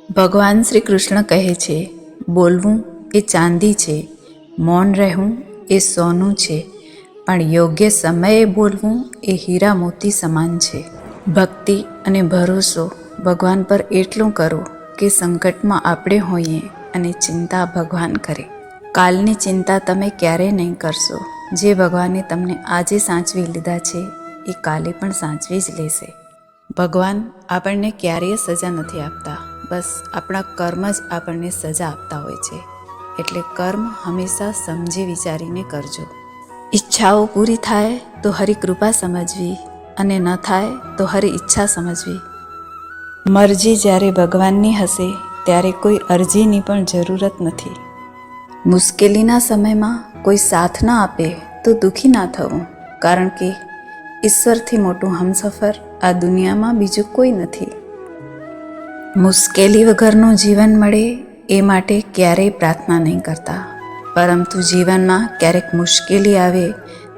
ભગવાન શ્રી કૃષ્ણ કહે છે, બોલવું એ ચાંદી છે, મૌન રહેવું એ સોનું છે, પણ યોગ્ય સમયે બોલવું એ હીરા મોતી સમાન છે. ભક્તિ અને ભરોસો ભગવાન પર એટલું કરો કે સંકટમાં આપણે હોઈએ અને ચિંતા ભગવાન કરે. કાલની ચિંતા તમે ક્યારેય નહીં કરશો. જે ભગવાને તમને આજે સાચવી લીધા છે એ કાલે પણ સાચવી જ લેશે. ભગવાન આપણને ક્યારેય સજા નથી આપતા, બસ આપણા કર્મ જ આપણને સજા આપતા હોય છે. એટલે કર્મ હંમેશા સમજી વિચારીને કરજો. ઈચ્છાઓ પૂરી થાય તો હરી કૃપા સમજવી અને ન થાય તો હરી ઈચ્છા સમજવી. મરજી જ્યારે ભગવાનની હશે ત્યારે કોઈ અરજીની પણ જરૂરત નથી. મુશ્કેલીના સમયમાં કોઈ સાથ ના આપે તો દુઃખી ના થવું, કારણ કે ઈશ્વરથી મોટું હમસફર આ દુનિયામાં બીજું કોઈ નથી. મુશ્કેલી વગરનું જીવન મળે એ માટે ક્યારેય પ્રાર્થના નહીં કરતા, પરંતુ જીવનમાં ક્યારેક મુશ્કેલી આવે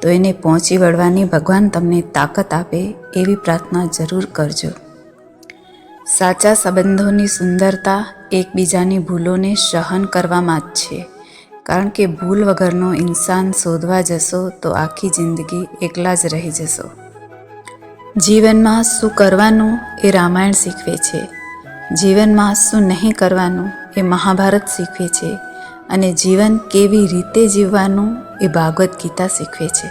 તો એને પહોંચી વળવાની ભગવાન તમને તાકાત આપે એવી પ્રાર્થના જરૂર કરજો. સાચા સંબંધોની સુંદરતા એકબીજાની ભૂલોને સહન કરવામાં જ છે, કારણ કે ભૂલ વગરનો ઇન્સાન શોધવા જશો તો આખી જિંદગી એકલા જ રહી જશો. જીવનમાં શું કરવાનું એ રામાયણ શીખવે છે, જીવનમાં શું નહીં કરવાનું એ મહાભારત શીખવે છે, અને જીવન કેવી રીતે જીવવાનું એ ભાગવદ્ ગીતા શીખવે છે.